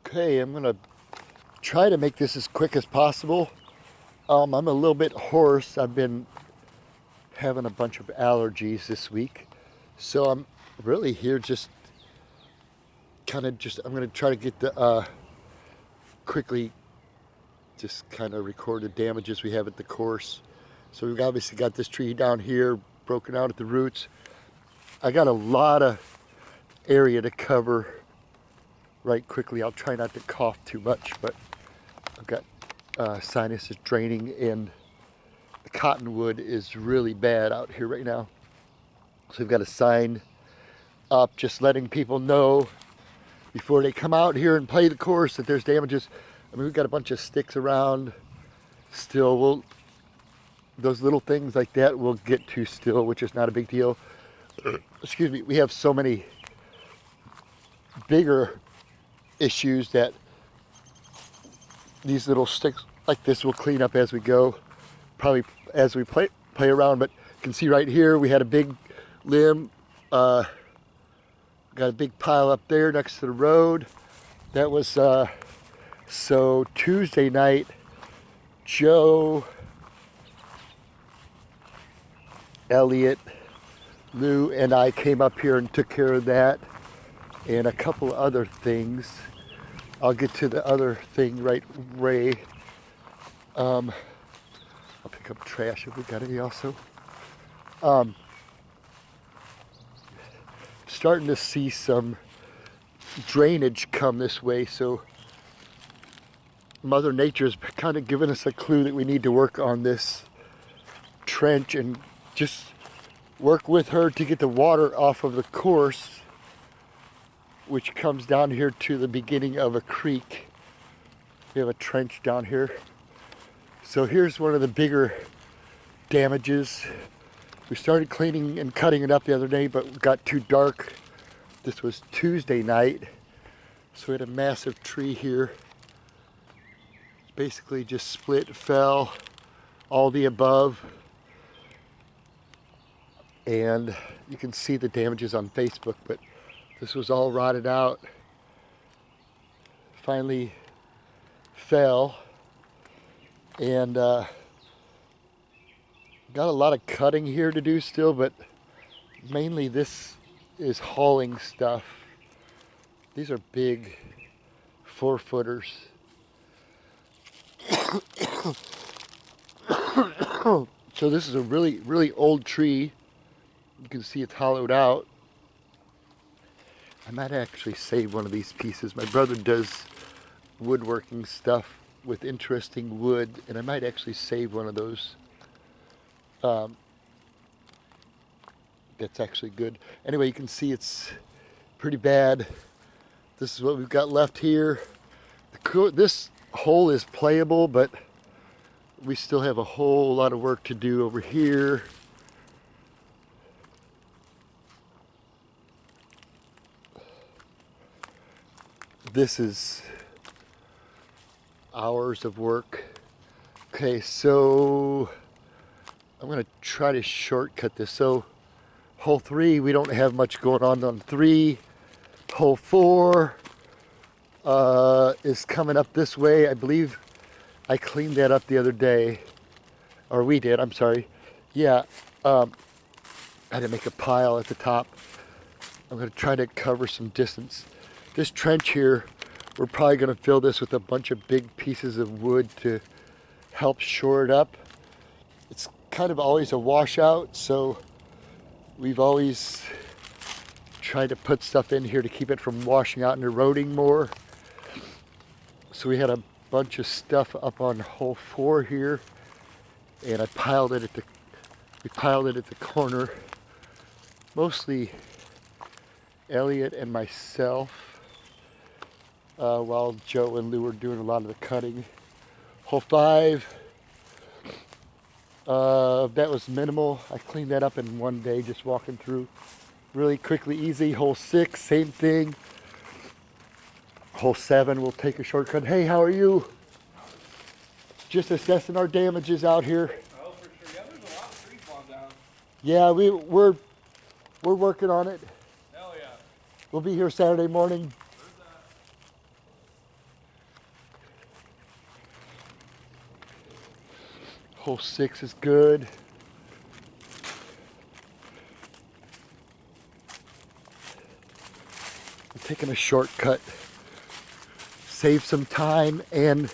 Okay, I'm gonna try to make this as quick as possible. I'm a little bit hoarse. I've been having a bunch of allergies this week. So I'm really here just I'm gonna try to get the quickly just kind of record the damages we have at the course. So we've obviously got this tree down here broken out at the roots. I got a lot of area to cover right quickly. I'll try not to cough too much, but I've got sinuses draining and the cottonwood is really bad out here right now. So we've got a sign up just letting people know before they come out here and play the course that there's damages. I mean, we've got a bunch of sticks around still. Those little things like that we'll get to still, which is not a big deal. Excuse me, we have so many bigger issues that these little sticks like this will clean up as we go, probably as we play around. But you can see right here we had a big limb, got a big pile up there next to the road. That was so Tuesday night Joe, Elliot, Lou and I came up here and took care of that and a couple other things. I'll get to the other thing right away. I'll pick up trash if we got any also. Starting to see some drainage come this way, so Mother Nature's kind of given us a clue that we need to work on this trench and just work with her to get the water off of the course, which comes down here to the beginning of a creek. We have a trench down here. So here's one of the bigger damages. We started cleaning and cutting it up the other day, but it got too dark. This was Tuesday night. So we had a massive tree here. Basically just split, fell, all the above. And you can see the damages on Facebook, but this was all rotted out. Finally fell. And got a lot of cutting here to do still, but mainly this is hauling stuff. These are big 4-footers. So this is a really old tree. You can see it's hollowed out. I might actually save one of these pieces. My brother does woodworking stuff with interesting wood, and I might actually save one of those. That's actually good. Anyway, you can see it's pretty bad. This is what we've got left here. This hole is playable, but we still have a whole lot of work to do over here. This is hours of work. Okay, so I'm going to try to shortcut this. So hole 3, we don't have much going on 3. Hole 4 is coming up this way. I believe I cleaned that up the other day. Or we did, I'm sorry. Yeah, I had to make a pile at the top. I'm going to try to cover some distance. This trench here, we're probably going to fill this with a bunch of big pieces of wood to help shore it up. It's kind of always a washout, so we've always tried to put stuff in here to keep it from washing out and eroding more. So we had a bunch of stuff up on hole 4 here, and we piled it at the corner. Mostly Elliot and myself, while Joe and Lou were doing a lot of the cutting. Hole 5, that was minimal. I cleaned that up in one day, just walking through really quickly, easy. Hole 6, same thing. Hole 7, we'll take a shortcut. Hey, how are you? Just assessing our damages out here. Oh, for sure. Yeah, there's a lot of trees falling down. Yeah, we're working on it. Hell yeah. We'll be here Saturday morning. Where's that? Hole 6 is good. I'm taking a shortcut. Save some time, and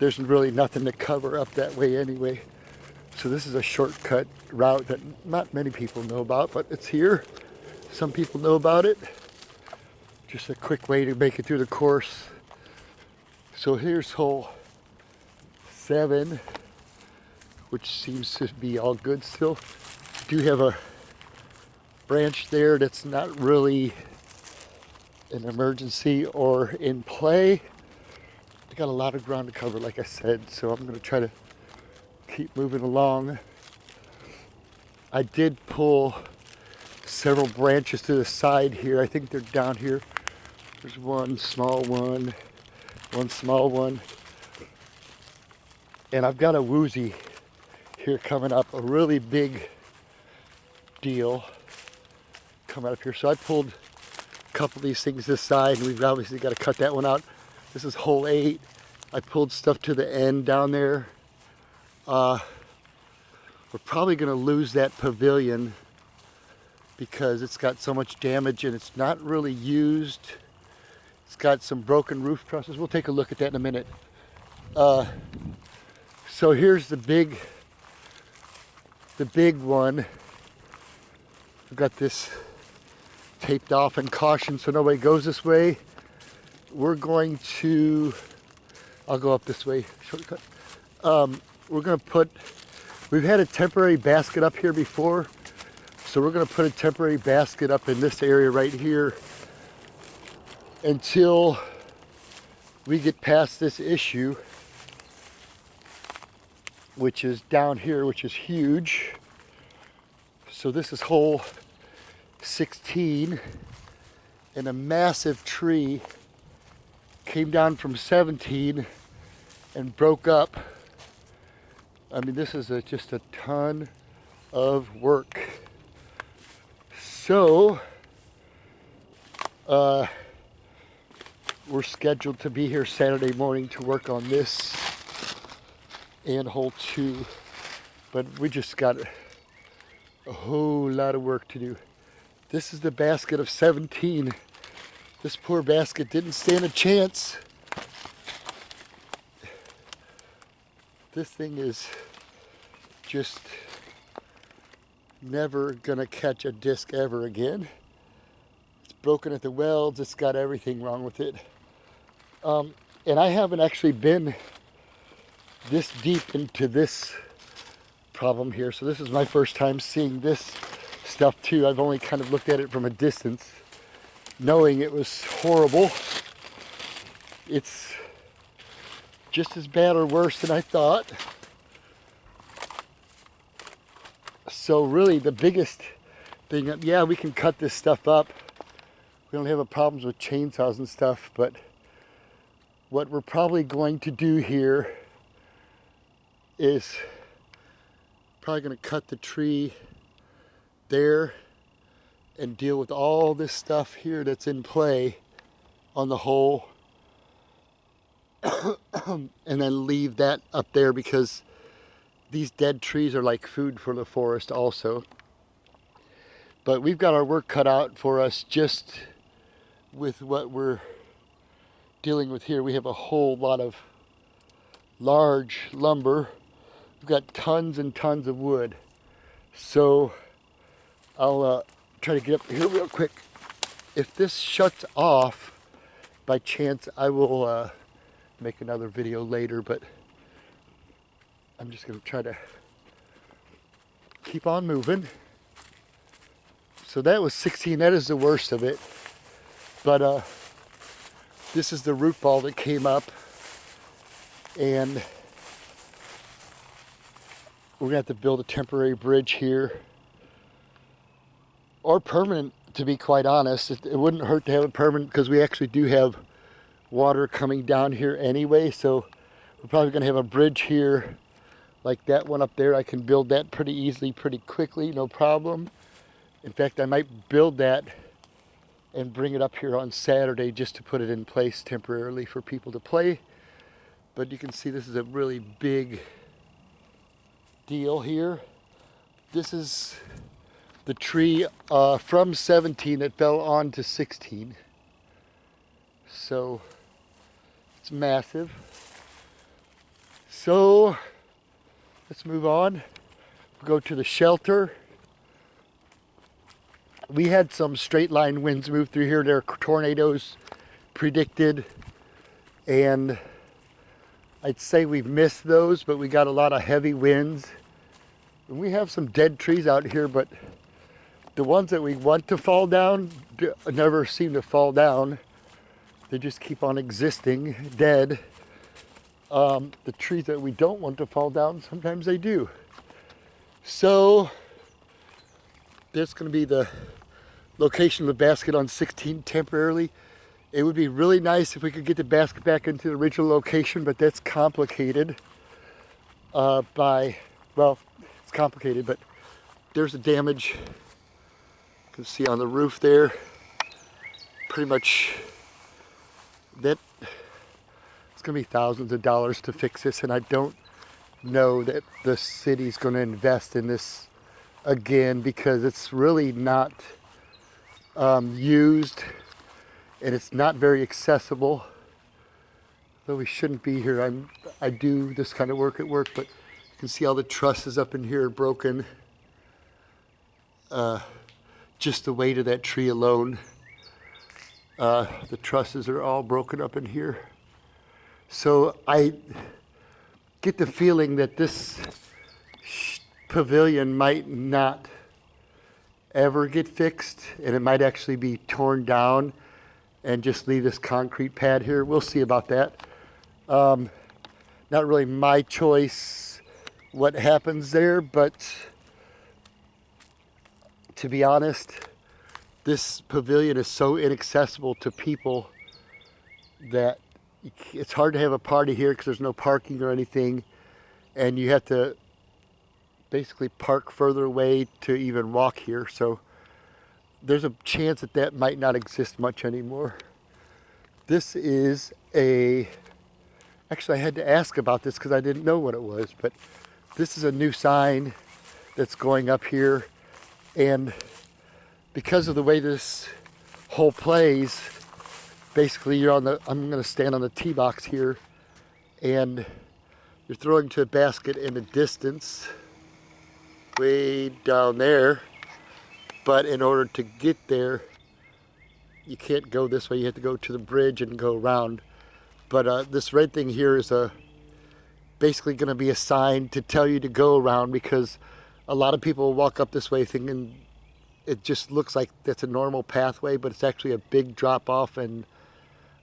there's really nothing to cover up that way anyway. So this is a shortcut route that not many people know about, but it's here. Some people know about it. Just a quick way to make it through the course. So here's hole 7, which seems to be all good still. Do have a branch there that's not really an emergency or in play. I got a lot of ground to cover, like I said, so I'm going to try to keep moving along. I did pull several branches to the side here. I think they're down here. There's one small one, one small one. And I've got a woozy here coming up, a really big deal coming up here. So I pulled a couple of these things this side, and we've obviously got to cut that one out. This is hole 8. I pulled stuff to the end down there. We're probably going to lose that pavilion because it's got so much damage and it's not really used. It's got some broken roof trusses. We'll take a look at that in a minute. So here's the big one. I've got this taped off and caution so nobody goes this way. We're going to, I'll go up this way, shortcut. We're going to put, we've had a temporary basket up here before. So we're going to put a temporary basket up in this area right here until we get past this issue, which is down here, which is huge. So this is hole 16, and a massive tree came down from 17 and broke up. I mean, this is just a ton of work. So, we're scheduled to be here Saturday morning to work on this and hole 2, but we just got a whole lot of work to do. This is the basket of 17. This poor basket didn't stand a chance. This thing is just never gonna catch a disc ever again. It's broken at the welds. It's got everything wrong with it. And I haven't actually been this deep into this problem here. So this is my first time seeing this stuff too. I've only kind of looked at it from a distance, knowing it was horrible. It's just as bad or worse than I thought. So really the biggest thing, yeah, we can cut this stuff up. We don't have a problems with chainsaws and stuff, but what we're probably going to do here is probably going to cut the tree there and deal with all this stuff here that's in play on the hole, and then leave that up there because these dead trees are like food for the forest also. But we've got our work cut out for us just with what we're dealing with here. We have a whole lot of large lumber. We've got tons and tons of wood. So I'll try to get up here real quick. If this shuts off by chance, I will make another video later, but I'm just going to try to keep on moving. So that was 16. That is the worst of it. But this is the root ball that came up, and we're going to have to build a temporary bridge here, or permanent, to be quite honest. It wouldn't hurt to have it permanent because we actually do have water coming down here anyway. So we're probably going to have a bridge here like that one up there. I can build that pretty easily, pretty quickly, no problem. In fact, I might build that and bring it up here on Saturday just to put it in place temporarily for people to play. But you can see this is a really big deal here. This is the tree from 17 that fell onto 16. So it's massive. So let's move on. Go to the shelter. We had some straight line winds move through here. There are tornadoes predicted, and I'd say we've missed those, but we got a lot of heavy winds. And we have some dead trees out here, but the ones that we want to fall down never seem to fall down. They just keep on existing, dead. The trees that we don't want to fall down, sometimes they do. So that's going to be the location of the basket on 16 temporarily. It would be really nice if we could get the basket back into the original location, but that's complicated well, it's complicated, but there's the damage. You can see on the roof there, pretty much that it's going to be thousands of dollars to fix this, and I don't know that the city's going to invest in this again because it's really not used, and it's not very accessible. Though we shouldn't be here. I do this kind of work at work, but you can see all the trusses up in here broken. Just the weight of that tree alone. The trusses are all broken up in here. So I get the feeling that this pavilion might not ever get fixed, and it might actually be torn down and just leave this concrete pad here. We'll see about that. Not really my choice what happens there, but to be honest, this pavilion is so inaccessible to people that it's hard to have a party here because there's no parking or anything, and you have to basically park further away to even walk here. So there's a chance that that might not exist much anymore. This is actually I had to ask about this because I didn't know what it was, but this is a new sign that's going up here, and because of the way this hole plays, basically I'm going to stand on the tee box here, and you're throwing to a basket in the distance way down there, but in order to get there you can't go this way, you have to go to the bridge and go around. But this red thing here is basically going to be a sign to tell you to go around, because a lot of people walk up this way thinking it just looks like that's a normal pathway, but it's actually a big drop off and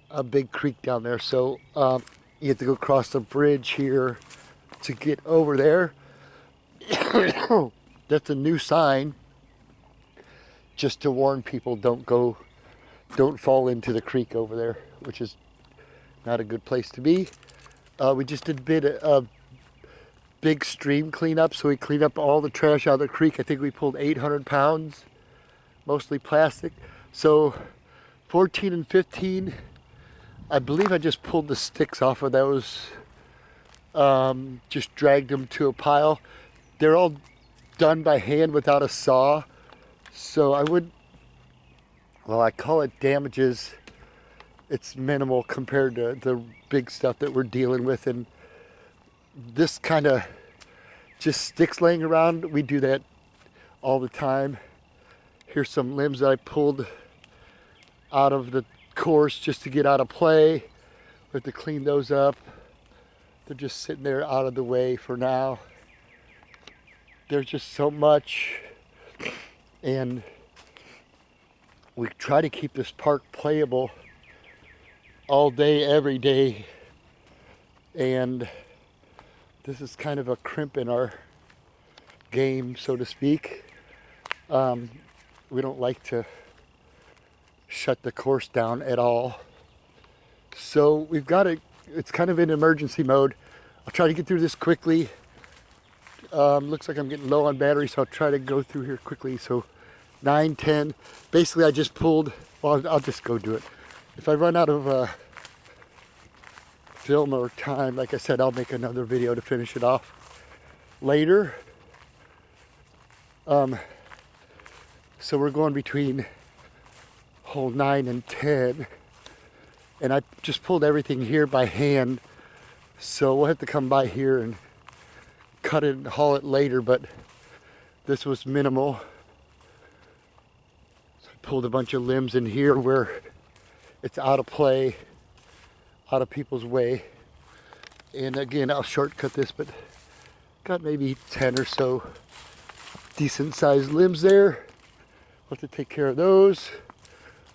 a big creek down there. So you have to go across the bridge here to get over there. That's a new sign just to warn people don't fall into the creek over there, which is not a good place to be. We just did a big stream cleanup, so we cleaned up all the trash out of the creek. I think we pulled 800 pounds, mostly plastic. So 14 and 15, I believe I just pulled the sticks off of those, just dragged them to a pile. They're all done by hand without a saw, so I call it damages. It's minimal compared to the big stuff that we're dealing with, and this kind of just sticks laying around. We do that all the time. Here's some limbs that I pulled out of the course just to get out of play. We have to clean those up. They're just sitting there out of the way for now. There's just so much, and we try to keep this park playable all day, every day, and this is kind of a crimp in our game, so to speak. We don't like to shut the course down at all, so we've got it's kind of in emergency mode. I'll try to get through this quickly. Looks like I'm getting low on battery, so I'll try to go through here quickly. So 9, 10, basically I just pulled, well, I'll just go do it. If I run out of film or time, like I said, I'll make another video to finish it off. later. So we're going between hole 9 and 10. And I just pulled everything here by hand. So we'll have to come by here and cut it and haul it later, but this was minimal. So I pulled a bunch of limbs in here where it's out of play, out of people's way. And again, I'll shortcut this, but got maybe 10 or so decent sized limbs there. We'll have to take care of those.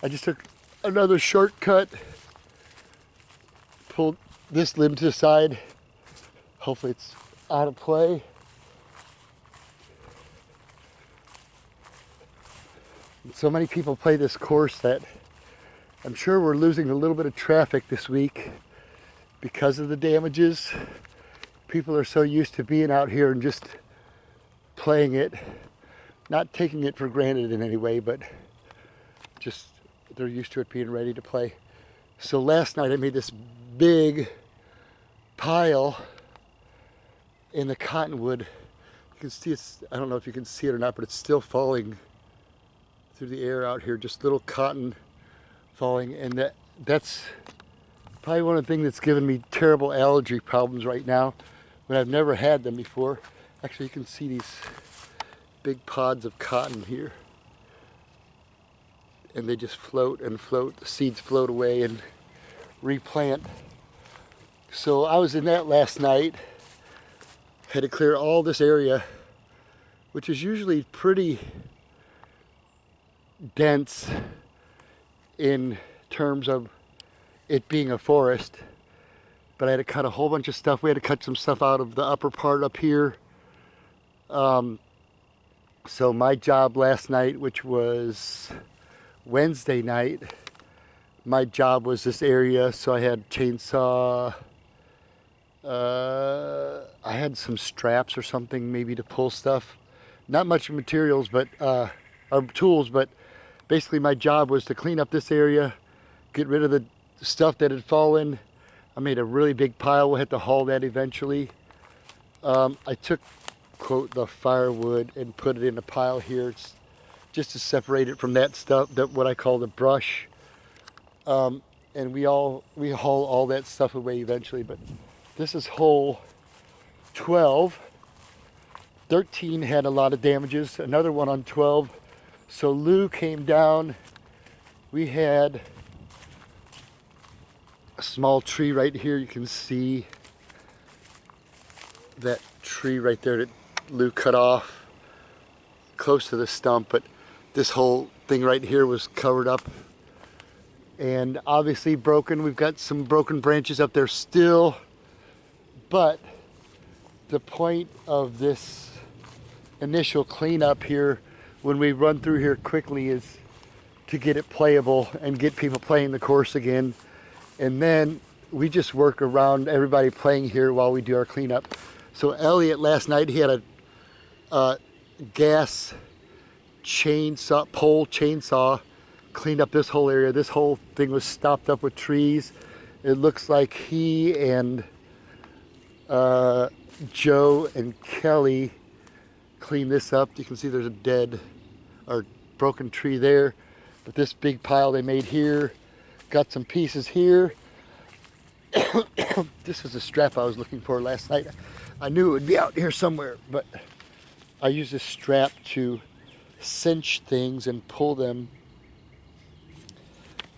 I just took another shortcut, pulled this limb to the side. Hopefully it's out of play. So many people play this course that I'm sure we're losing a little bit of traffic this week because of the damages. People are so used to being out here and just playing it, not taking it for granted in any way, but just they're used to it being ready to play. So last night I made this big pile in the cottonwood. You can see it's, I don't know if you can see it or not, but it's still falling through the air out here, just little cotton falling. And that's probably one of the things that's given me terrible allergy problems right now, when I've never had them before. Actually, you can see these big pods of cotton here. And they just float and float. The seeds float away and replant. So I was in that last night. Had to clear all this area, which is usually pretty dense in terms of it being a forest. But I had to cut a whole bunch of stuff. We had to cut some stuff out of the upper part up here. So my job last night, which was Wednesday night, my job was this area. So I had chainsaw, I had some straps or something maybe to pull stuff. Not much materials, but or tools, but basically my job was to clean up this area, get rid of the stuff that had fallen. I made a really big pile. We'll have to haul that eventually. I took, quote, the firewood and put it in a pile here just to separate it from that stuff, that what I call the brush. And we haul all that stuff away eventually. But this is hole 12. 13 had a lot of damages. Another one on 12. So Lou came down. We had a small tree right here. You can see that tree right there that Lou cut off close to the stump, but this whole thing right here was covered up and obviously broken. We've got some broken branches up there still, but the point of this initial cleanup here, when we run through here quickly, is to get it playable and get people playing the course again. And then we just work around everybody playing here while we do our cleanup. So Elliot last night, he had a gas pole chainsaw, cleaned up this whole area. This whole thing was stopped up with trees. It looks like he and Joe and Kelly cleaned this up. You can see there's a dead or broken tree there. But this big pile they made here, got some pieces here. This is the strap I was looking for last night. I knew it would be out here somewhere, but I use this strap to cinch things and pull them.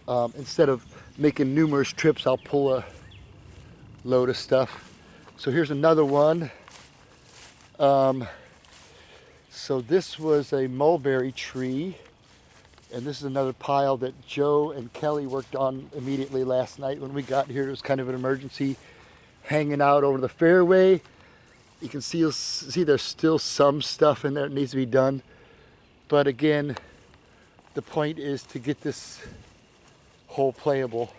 Instead of making numerous trips, I'll pull a load of stuff. So here's another one. So this was a mulberry tree, and this is another pile that Joe and Kelly worked on immediately last night when we got here. It was kind of an emergency, hanging out over the fairway. You can see there's still some stuff in there that needs to be done. But again, the point is to get this hole playable.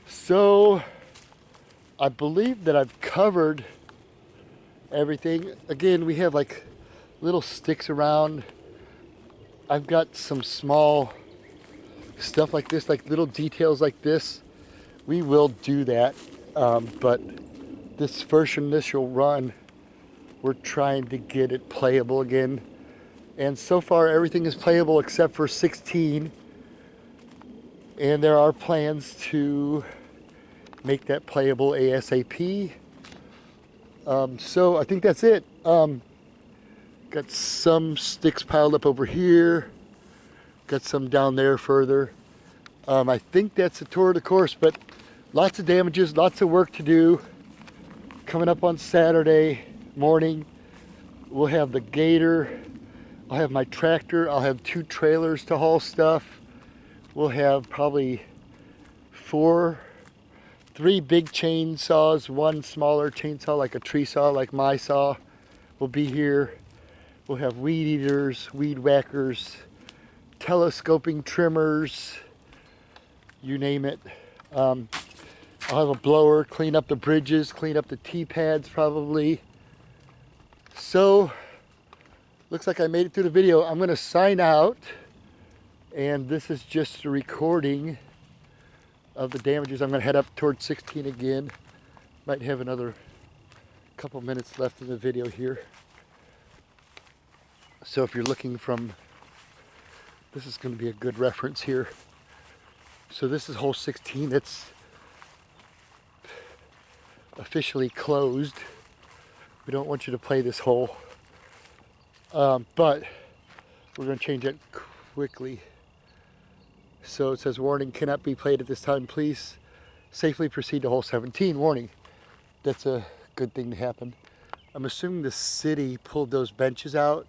So I believe that I've covered everything. Again, we have like little sticks around. I've got some small stuff like this, like little details like this. We will do that, but this first initial run we're trying to get it playable again. And so far everything is playable except for 16. And there are plans to make that playable ASAP. So I think that's it. Got some sticks piled up over here. Got some down there further. I think that's a tour of the course, but lots of damages, lots of work to do. Coming up on Saturday morning, we'll have the gator. I'll have my tractor. I'll have 2 trailers to haul stuff. We'll have probably 3 big chainsaws, 1 smaller chainsaw like a tree saw, like my saw will be here. We'll have weed eaters, weed whackers, telescoping trimmers, you name it. I'll have a blower, clean up the bridges, clean up the T-pads probably. So, looks like I made it through the video. I'm gonna sign out, and this is just a recording of the damages. I'm gonna head up towards 16 again. Might have another couple minutes left in the video here. So if you're looking from, this is gonna be a good reference here. So this is hole 16. It's officially closed. We don't want you to play this hole. But we're gonna change it quickly. So it says, warning, cannot be played at this time. Please safely proceed to hole 17. Warning. That's a good thing to happen. I'm assuming the city pulled those benches out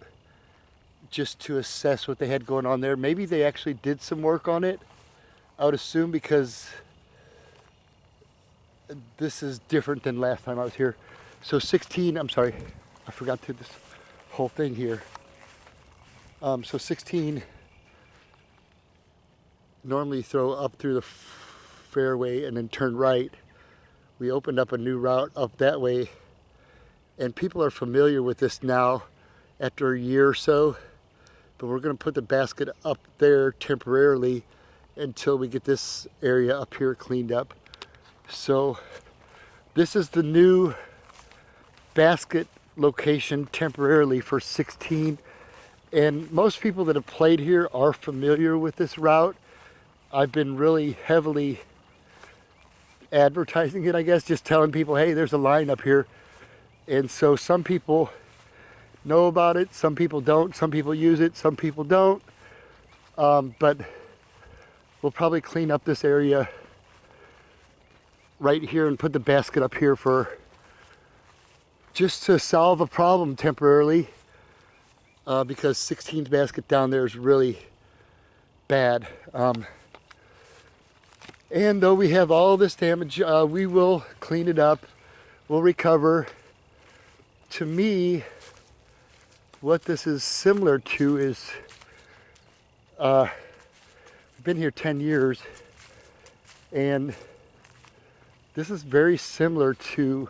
just to assess what they had going on there. Maybe they actually did some work on it, I would assume, because this is different than last time I was here. So 16, I'm sorry, I forgot to this whole thing here. So 16, normally throw up through the fairway and then turn right. We opened up a new route up that way, and people are familiar with this now after a year or so, but we're going to put the basket up there temporarily until we get this area up here cleaned up. So this is the new basket location temporarily for 16, and most people that have played here are familiar with this route. I've been really heavily advertising it, I guess, just telling people, hey, there's a line up here. And so some people know about it, some people don't, some people use it, some people don't. But we'll probably clean up this area right here and put the basket up here for just to solve a problem temporarily, because 16's basket down there is really bad. And though we have all this damage, we will clean it up, we'll recover. To me, what this is similar to is, I've been here 10 years, and this is very similar to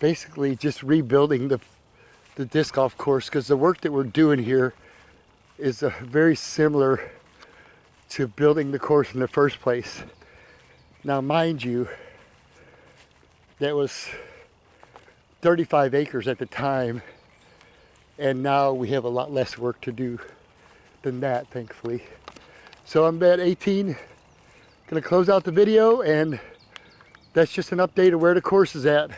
basically just rebuilding the disc golf course, because the work that we're doing here is very similar to building the course in the first place. Now, mind you, that was 35 acres at the time, and now we have a lot less work to do than that, thankfully. So I'm at 18, gonna close out the video, and that's just an update of where the course is at.